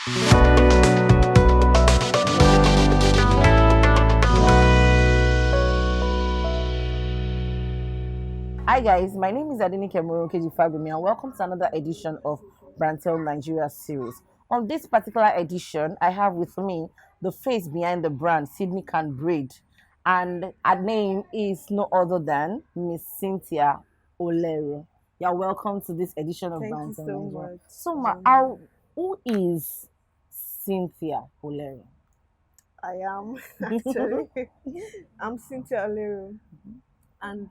Hi guys, my name is CyndyCan Braid, and welcome to another edition of BrandTell Nigeria series. On this particular edition, I have with me the face behind the brand, CyndnyCan Braid, and her name is no other than Miss Cynthia Olero. You're welcome to this edition of Thank you BrandTell so Nigeria. much. So, who is Cynthia Olero? I am actually. I'm Cynthia Olero, and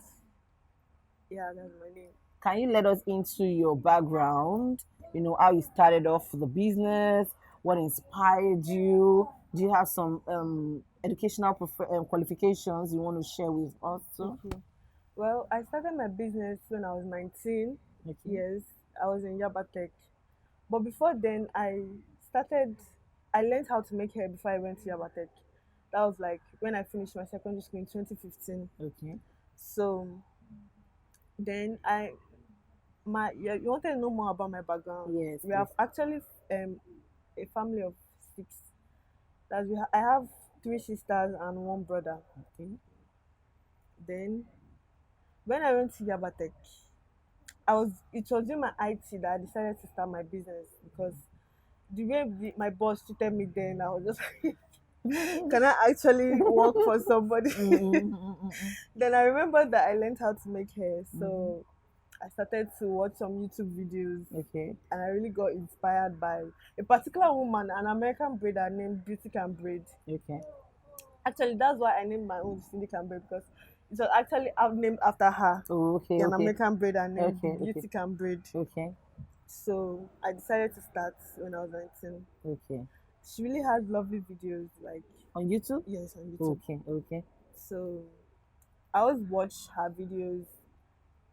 yeah, that's my name. Can you let us into your background? You know, how you started off the business, what inspired you? Do you have some educational qualifications you want to share with us too? Okay. Well, I started my business when I was 19 Okay. years. I was in Yaba Tech, but before then, started. I learned how to make hair before I went to Yaba Tech. That was like when I finished my secondary school in 2015. Okay. So then you wanted to know more about my background. Yes, We please. have actually a family of six. I have three sisters and one brother. Okay. Then when I went to Yabatek, it was during my IT that I decided to start my business because the way my boss treated me then, I was just like, can I actually work for somebody? Then I remember that I learned how to make hair, so I started to watch some YouTube videos, Okay. and I really got inspired by a particular woman, an American braider named BrandTell Braid. Okay. Actually, that's why I named my own CyndyCan Braid because it was actually named after her, Oh, okay. an Okay. American braider named Okay. Okay. BrandTell Braid. Okay. So I decided to start when I was 19. Okay. She really has lovely videos, like On YouTube? yes, on YouTube. Okay. Okay. So I always watch her videos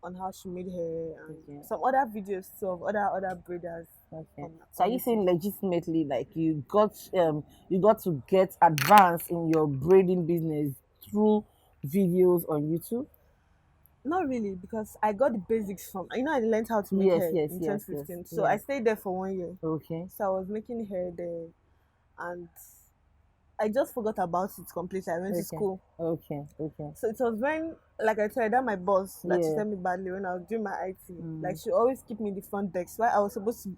on how she made hair and Okay. some other videos too of other braiders. Okay. On, So are on you YouTube. saying legitimately like you got to get advanced in your braiding business through videos on YouTube? Not really, because I got the basics from I learned how to make Yes, hair yes, in yes, yes, 2015. So I yes. stayed there for 1 year. Okay. So I was making hair there, and I just forgot about it completely. I went to Okay. school. Okay. Okay. So it was when, like I said, that my boss that Yeah. treated me badly when I was doing my IT. Like Mm. she always keep me in the front desk. Why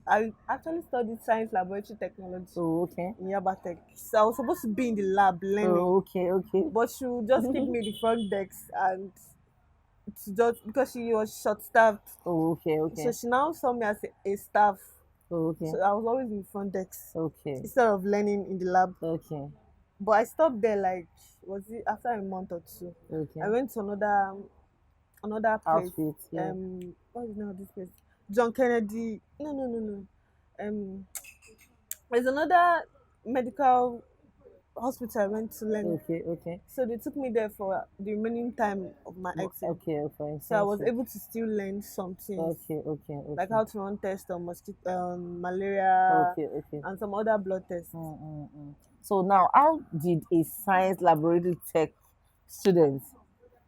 I actually studied science laboratory technology Oh, okay. in Yaba Tech. So I was supposed to be in the lab learning, Oh, okay. Okay. but she would just keep me in the front desk, and it's just because she was short staffed. Oh, okay. So Okay. she now saw me as a staff. Oh, okay. So I was always in the front desk Okay. instead of learning in the lab. Okay. But I stopped there like was it after a month or two. I Okay. went to another place. Outfit. Yeah. What is the name of this place? John Kennedy. No. There's another medical hospital I went to learn. Okay. Okay. So they took me there for the remaining time of my IT. Okay. Okay. So I was Internship. able to still learn some things, Okay. Okay. like Okay. how to run tests on mosquito, malaria, Okay. Okay. and some other blood tests. So now, how did a science laboratory tech student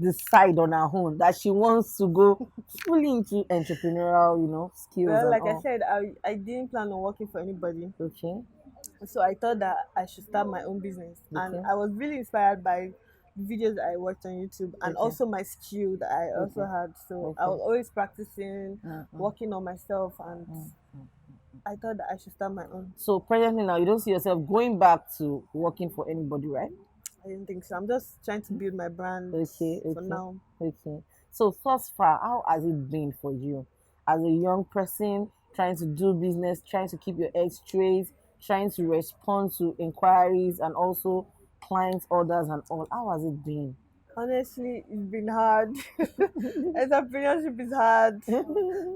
decide on her own that she wants to go fully into entrepreneurial, skills Well, and like I all? said, I didn't plan on working for anybody. Okay, So I thought that I should start my own business. And okay, I was really inspired by the videos I watched on YouTube and okay, also my skill that I also okay, had. So I okay. was always practicing, Mm-mm, working on myself, and mm. I thought that I should start my own. So presently now, you don't see yourself going back to working for anybody, right? I didn't think so. I'm just trying to build my brand Okay, for okay, now. okay. So thus far, how has it been for you as a young person trying to do business, trying to keep your head straight, trying to respond to inquiries and also clients' orders and all? How has it been? Honestly, it's been hard. Entrepreneurship is hard.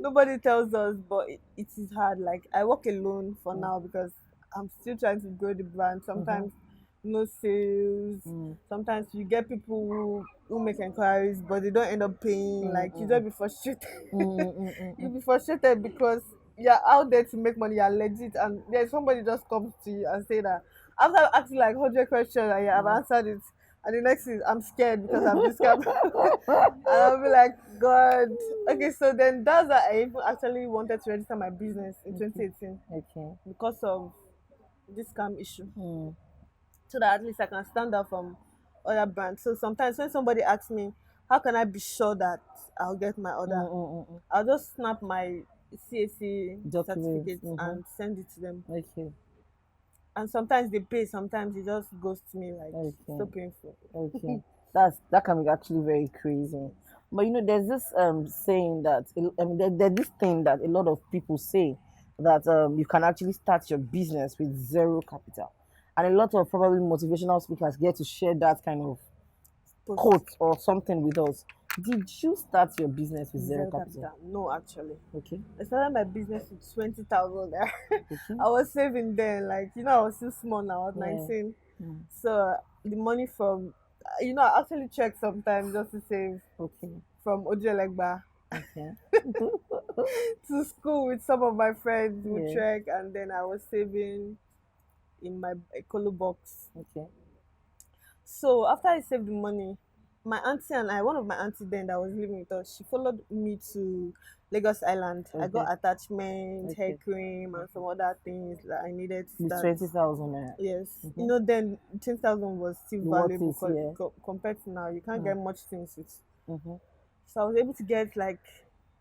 Nobody tells us, but it is hard. Like I work alone for Mm, now because I'm still trying to grow the brand. mhm, Sometimes no sales. mm, Sometimes you get people who make inquiries, but they don't end up paying. mm, Like you mm, just be frustrated. mm, mm, mm, You mm, be frustrated because you're out there to make money. You're legit, and then somebody just comes to you and say that after asking like 100 questions and you have mm. answered it, and the next is I'm scared because I'm this guy. And I'll be like, God. Okay, so then that's why I even actually wanted to register my business in Okay, 2018 okay, because of this scam issue, Mm, so that at least I can stand out from other brands. So sometimes when somebody asks me, how can I be sure that I'll get my order, mm. I'll just snap my CAC Documents. certificate and send it to them. Okay. And sometimes they pay, sometimes they just ghost me, like so Okay. painful. Okay. That can be actually very crazy. But there's this saying that there's this thing that a lot of people say that you can actually start your business with zero capital. And a lot of probably motivational speakers get to share that kind of Post quote or something with us. Did you start your business with zero zero capital? capital. No, actually. Okay. I started my business with 20,000 there. Okay. I was saving then, like, I was still small now, I was Yeah. 19. Mm. So the money from, I actually check sometimes just to save Okay. from Ojelegba Okay. to school with some of my friends who Yeah. trek, and then I was saving in my Ecolo box. Okay. So after I saved the money, my auntie and I, one of my auntie then that was living with us, she followed me to Lagos Island. I got Okay. attachment, hair Okay. cream, and some other things that I needed to With start. 20,000 naira. Yes, Mm-hmm. then 10,000 was still What valuable is here? compared to now. You can't Mm. get much things with. Mm-hmm. So I was able to get like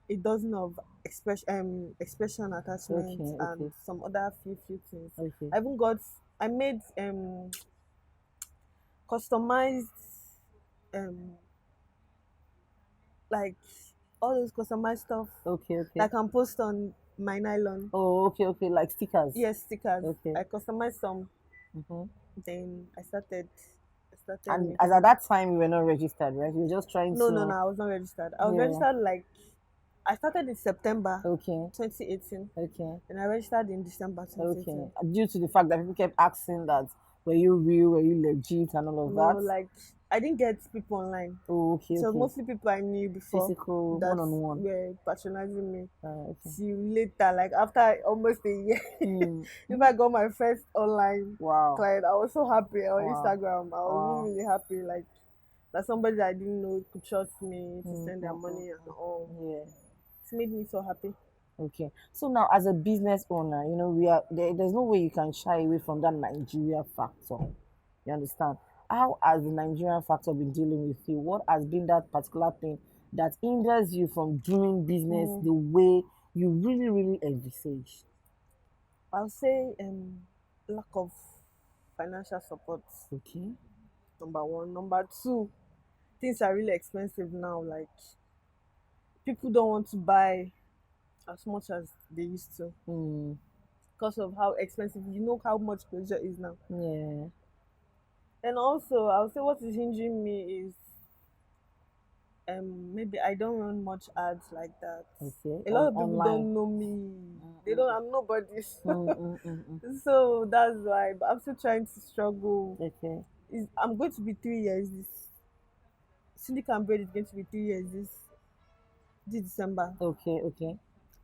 a dozen of expression attachments Okay. and Okay. some other few things. Okay. I even got I made customized um like all those customized stuff Okay. that Okay. I can post on my nylon. Oh, okay. Okay. Like stickers. Yes, stickers. Okay. I customized some. Mm-hmm. Then I started And as at making. that time, you were not registered, right? You were just trying No, no, no. to. I was not registered. I was Yeah. registered like I started in September Okay. 2018, Okay. and I registered in December Okay. 2018. Due to the fact that people kept asking that, were you real? Were you legit? And all of No, that. like I didn't get people online. Oh, okay. So Okay. mostly people I knew before Physical, that one on one. were patronizing me. Okay. Till later, like after almost a year, Mm. if I got my first online Wow. client, I was so happy on Wow. Instagram. I was really, Wow. really happy. Like that somebody that I didn't know could trust me to Mm, send their mm, mm, money and all. mm. Yeah. It made me so happy. Okay. So now, as a business owner, we are there's no way you can shy away from that Nigeria factor. You understand? How has the Nigerian factor been dealing with you? What has been that particular thing that hinders you from doing business Mm, the way you really, really envisage? I'll say lack of financial support. Okay. Number one. Number two, things are really expensive now. Like people don't want to buy as much as they used to Mm, because of how expensive. You know how much pleasure is now. yeah. And also, I'll say what is hindering me is maybe I don't run much ads like that. Okay. A On lot of people online. don't know me. Mm, They don't. I'm nobody. mm, mm, mm, So that's why. But I'm still trying to struggle. Okay. I'm going to be 3 years. This CyndyCan Braid is going to be 3 years this December. Okay. Okay.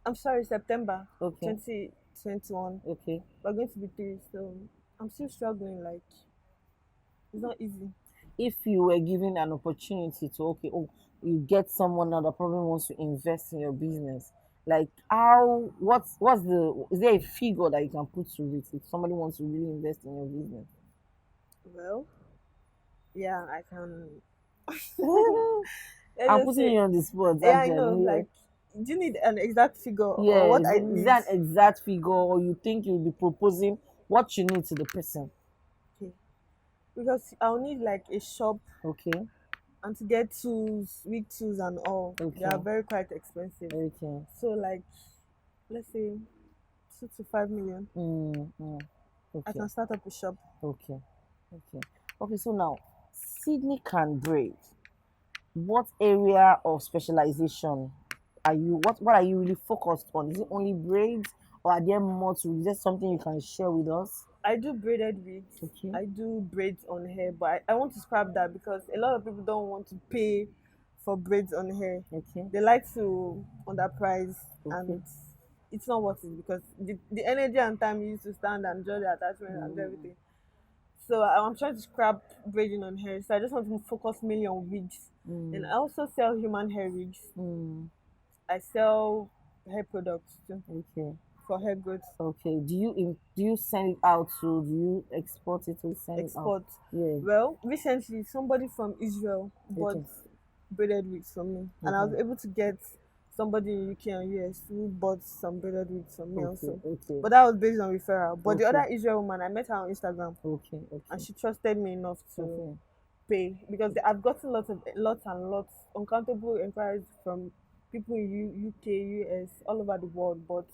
I'm sorry, September Okay. 2021. Okay. We're going to be three. So I'm still struggling. Like it's not easy. If you were given an opportunity to, okay, oh, you get someone now that probably wants to invest in your business, like how what's the is there a figure that you can put to it if somebody wants to really invest in your business? Well, yeah, I can. I'm Let's just putting say, you on the spot yeah, I know. actually. Yeah. Like, do you need an exact figure or Yeah, what I is need? there an exact figure, or you think you'll be proposing what you need to the person? Okay, because I'll need like a shop Okay. and to get tools, weak tools and all. They are Okay. very quite expensive. Okay. So like, let's say 2 to 5 million. I Okay. can start up a shop. Okay. Okay. Okay. So now, Sydney can braid. What area of specialization are you? What are you really focused on? Is it only braids, or are there more to? Is there something you can share with us? I do braided wigs. Okay. I do braids on hair, but I want to scrap that because a lot of people don't want to pay for braids on hair. Okay. They like to underprice, Okay. and it's not worth it because the energy and time you used to stand and draw the attachment and Mm, everything. So I'm trying to scrap braiding on hair. So I just want to focus mainly on wigs. And mm, I also sell human hair wigs. mm. I sell hair products too. Okay. for hair growth. Okay. Do you send it out to? Do you export it or send it out? Export. Yeah. Well, recently somebody from Israel bought Okay. braided wigs from me, and I was Mm-hmm. able to get somebody in UK and US who bought some braided wigs from me Okay. also. Okay. But that was based on referral. But the Okay. other Israel woman, I met her on Instagram, Okay. and Okay. she trusted me enough to Okay. pay because I've gotten lots and lots, uncountable inquiries from people in UK, US, all over the world. But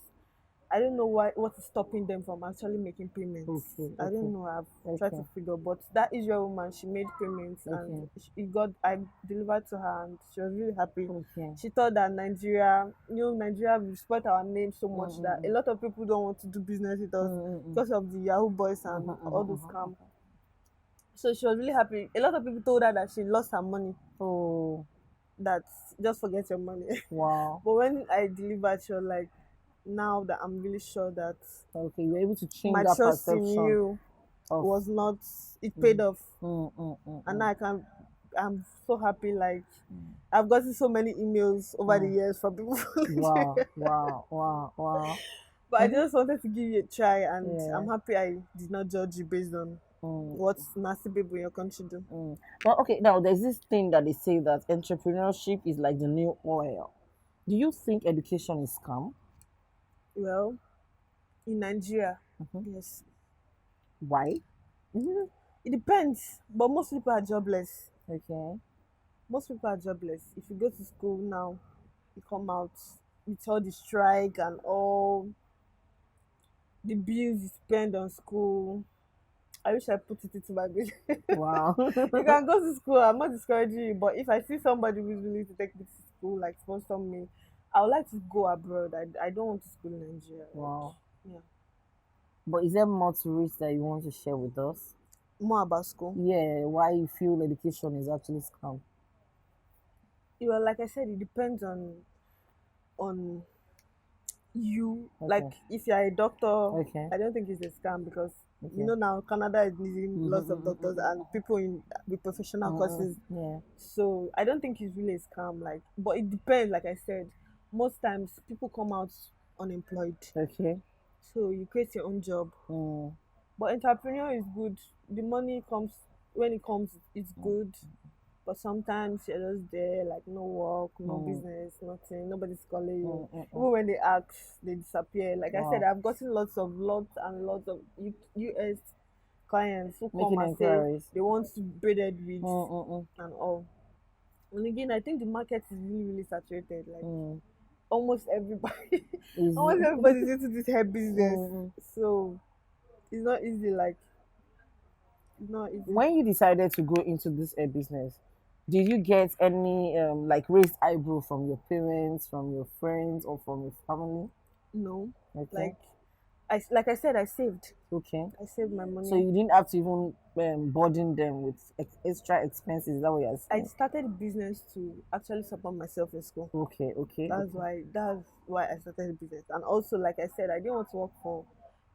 I don't know what is stopping them from actually making payments. Okay. I don't Okay. know. I've tried to Okay. figure, but that Israel woman, she made payments and Okay. it got. I delivered to her, and she was really happy. Okay. She thought that Nigeria, Nigeria, we spoiled our name so much that a Mm-mm. lot of people don't want to do business with us Mm-mm. because of the Yahoo boys Uh-huh, and uh-huh, all those uh-huh, scams. uh-huh. So she was really happy. A lot of people told her that she lost her money. Oh, That just forget your money. wow. But when I delivered, she was like, now that I'm really sure that Okay, you're able to change my that trust in perception you of. was not, it paid Mm, off. mm, mm, mm, And mm, now I'm so happy. Like, mm, I've gotten so many emails over the mm. years from people from Wow, Nigeria. wow, wow, wow. But I Mhm. just wanted to give you a try, and I'm Yeah. happy I did not judge you based on Mm, what nasty people in your country do. mm. Well, okay, now there's this thing that they say that entrepreneurship is like the new oil. Do you think education is scam? Well, in Nigeria, Mhm. yes, Why? Mhm. it depends, but most people are jobless. Okay. Most people are jobless. If you go to school now, you come out with all the strike and all the bills you spend on school. I wish I put it into my business. Wow. You can go to school. I'm not discouraging you, but if I see somebody who's willing to take me to school, like sponsor me, I would like to go abroad. I don't want to school in Nigeria. Like, Wow. yeah, But is there more to it that you want to share with us? more about school. Yeah, why you feel education is actually scam? Well, like I said, it depends on you. Like, Okay. if you're a doctor, Okay. I don't think it's a scam because Okay. now Canada is needing Mm-hmm, lots of mm-hmm, doctors and people in with professional courses. mm-hmm. Yeah. So I don't think it's really a scam. Like, but it depends. Like I said, most times people come out unemployed, Okay. so you create your own job. Mm, But entrepreneur is good. The money comes when it comes. It's mm, good. But sometimes you're just there, like no work, no mm, business, nothing. Nobody's calling you. mm. Even when they ask, they disappear. Like I said, Wow. I've gotten lots and lots of US clients who come Making and say inquiries. they want to braided wigs Mm. and all. And again, I think the market is really saturated. Like Mm. almost everybody, Is almost everybody's into this hair business. mm. So it's not easy. Like it's not easy. When you decided to go into this business, did you get any like raised eyebrow from your parents, from your friends, or from your family? No, Okay. like like I said, I saved. Okay. I saved my So money. you didn't have to even burden them with extra expenses. Is that what you're I saying? started business to actually support myself in school. Okay. Okay. Okay. That's why I started the business. And also, like I said, I didn't want to work for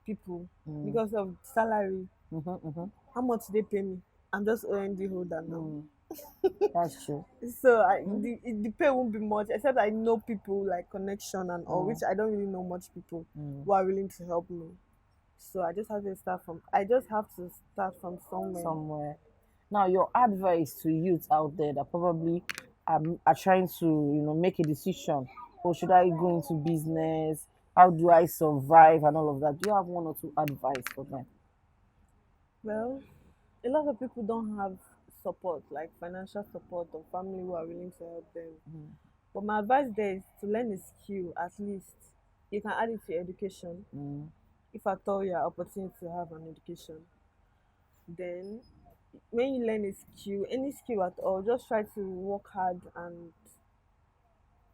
people Mm. because of salary. Mm-hmm, mm-hmm, How much they pay me? I'm just OND holder now. mm. That's true. So Mm. the pay won't be much, except I know people like connection and all, which Mm. I don't really know much people Mm. who are willing to help me. So I just have to start from somewhere. Somewhere. Now, your advice to youth out there that probably are trying to, make a decision. Or should I go into business? How do I survive and all of that? Do you have one or two advice for them? Well, a lot of people don't have support, like financial support or family who are willing to help them. Mm. But my advice there is to learn a skill at least. You can add it to your education Mm. if at all you are opportunity to have an education. Then when you learn a skill, any skill at all, just try to work hard and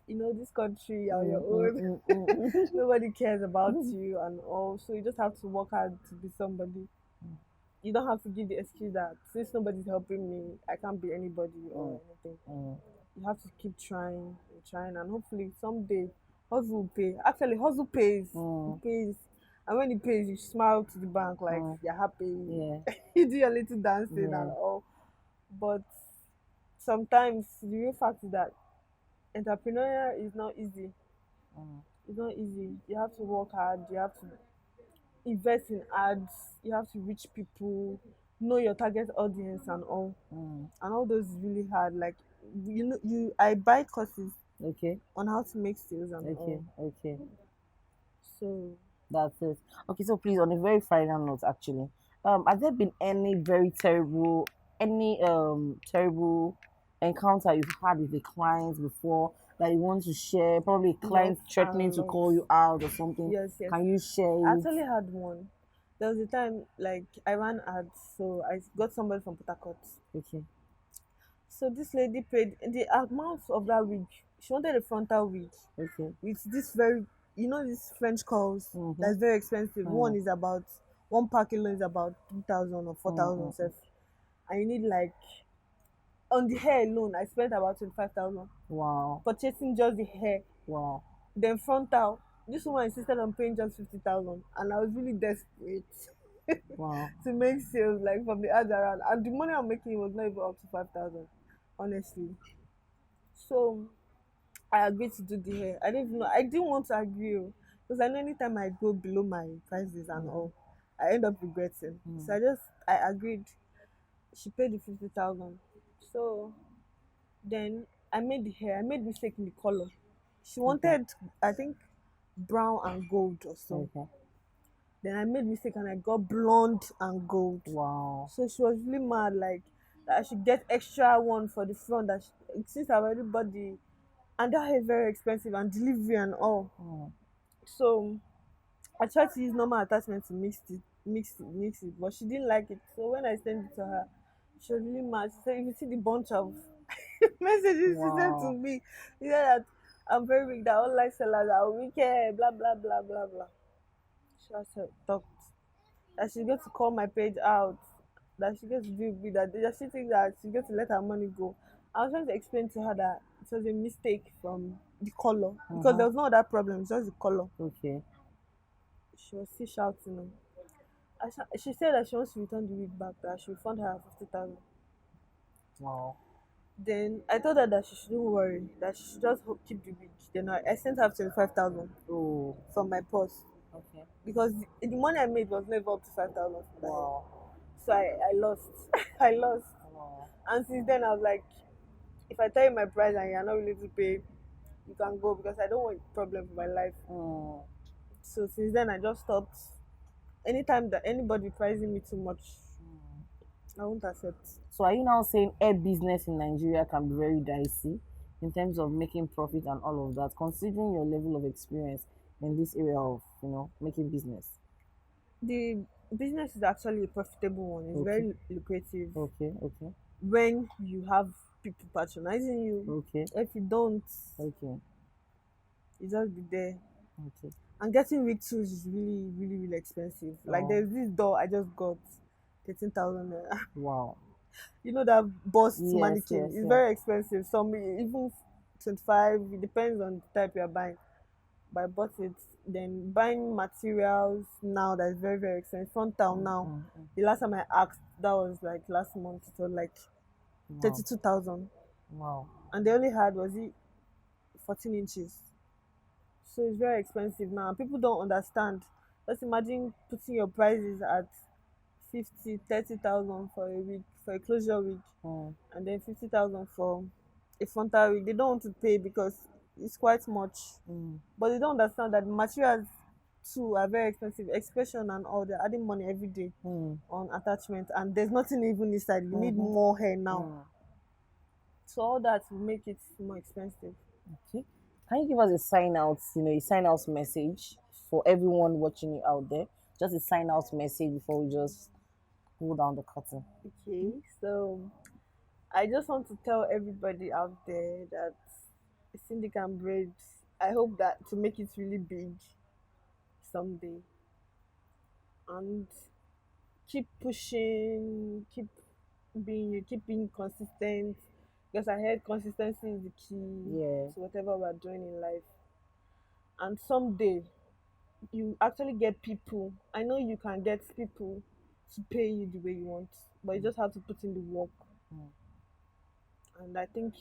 this country you're on your Mm, mm, own. mm, mm. Nobody cares about you and all. So you just have to work hard to be somebody. You don't have to give the excuse that since nobody's helping me, I can't be anybody or Mm, anything. mm, You have to keep trying and trying, and hopefully someday hustle will pay. Actually, hustle pays. mm, It pays, and when it pays, you smile to the bank like mm. you're happy. Yeah, You do your little dancing and yeah. all. But sometimes the real fact is that entrepreneurial is not easy. Mm. It's not easy. You have to work hard. You have to invest in ads. You have to reach people, know your target audience Mm. and all those is really hard. Like I buy courses Okay. on how to make sales and Okay. all. Okay. So That's it. Okay, so please, on a very final note, actually, has there been any very terrible, any terrible encounter you've had with a client before that you want to share? Probably a client lots threatening and to lots. call you out or something. Yes, yes. Can you I share it? actually had one. There was a time like I ran ads, so I got somebody from Port Harcourt. Okay. So this lady paid the amount of that wig. She wanted a frontal wig Okay. with this very, this French curls Mm-hmm. that's very expensive. One Mm, is about 1 pack alone is about 3,000 or 4,000 mm. self. And you need like on the hair alone, I spent about 25,000 Wow. purchasing just the hair. Wow. Then frontal. This woman insisted on paying just 50,000, and I was really desperate Wow. to make sales like from the ads around. And the money I'm making was not even up to 5,000, honestly. So I agreed to do the hair. I didn't even know. I didn't want to agree because I know anytime I go below my prices and Mm, all, I end up regretting. So mm. I agreed. She paid the 50,000. So then I made the hair. I made mistake in the color. She Okay. wanted, I think, brown and gold or so. Okay. Then I made mistake and I got blonde and gold. Wow. So she was really mad, like that I should get extra one for the front. Since I already bought the and that hair is very expensive and delivery and all. Mm, So I tried to use normal attachment to mix it, but she didn't like it. So when I sent it to her, she was really mad. She said, "If you see the bunch of messages she sent to wow. me, she said that I'm very weak. That online sellers are wicked. Blah blah blah blah blah." She has talked that she's going to call my page out. That she's going to do with that. She thinks that she's going to let her money go. I was trying to explain to her that it was a mistake from the color because Mm-hmm. there was no other problem. It's just the color. Okay. She was still shouting. She said that she wants to return the wig back, that she refund her 50,000. Wow. Then I told her that she shouldn't worry, that she should just keep the wig. Then I sent her 25,000 Oh. from my purse Okay. because the money I made was never up to 5,000 for that hair. Wow. So I lost. I lost. Wow. And since then, I was like, if I tell you my price and you're not willing to pay, you can go because I don't want problem for my life. Mm. So since then, I just stopped. Anytime that anybody pricing me too much, I won't accept. So are you now saying hair business in Nigeria can be very dicey in terms of making profit and all of that, considering your level of experience in this area of, making business? The business is actually a profitable one. It's Okay. very lucrative Okay. Okay. when you have people patronizing you. Okay. If you don't, Okay. you just be there. Okay. And getting wig tools is really, really, really expensive. Like Oh, there's this door I just got 13,000 naira. wow. You know that bust Yes, mannequin yes, is yes. very expensive. Some even 25. It depends on the type you're buying. But I bought it. Then buying materials now that is very, very expensive. Frontal Mm, now. mm, mm. The last time I asked, that was like last month. It was like Wow. 32,000, Wow. and they only had was it 14 inches. So it's very expensive now. People don't understand. Just imagine putting your prices at 50, 30,000 for a week for a closure week, Mm, and then 50,000 for a frontal week. They don't want to pay because it's quite much. mm, But they don't understand that the materials too are very expensive. Expression and all, they're adding money every day mm, on attachment, and there's nothing even inside. You need mm-hmm, more hair now. mm. So all that will make it more expensive. Okay. Can you give us a sign out, a sign out message for everyone watching you out there? Just a sign out message before we just pull down the curtain. Okay, so I just want to tell everybody out there that CyndyCan Braid, I hope that to make it really big someday, and keep pushing, keep being consistent, because I heard consistency is the key Yeah. to whatever we're doing in life. And someday you actually get people. I know you can get people to pay you the way you want, but you just have to put in the work. Mm. And I think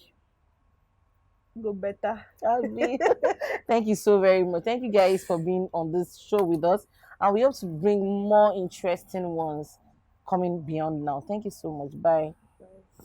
go better. Abi. Thank you so very much. Thank you guys for being on this show with us. And we hope to bring more interesting ones coming beyond now. Thank you so much. Bye.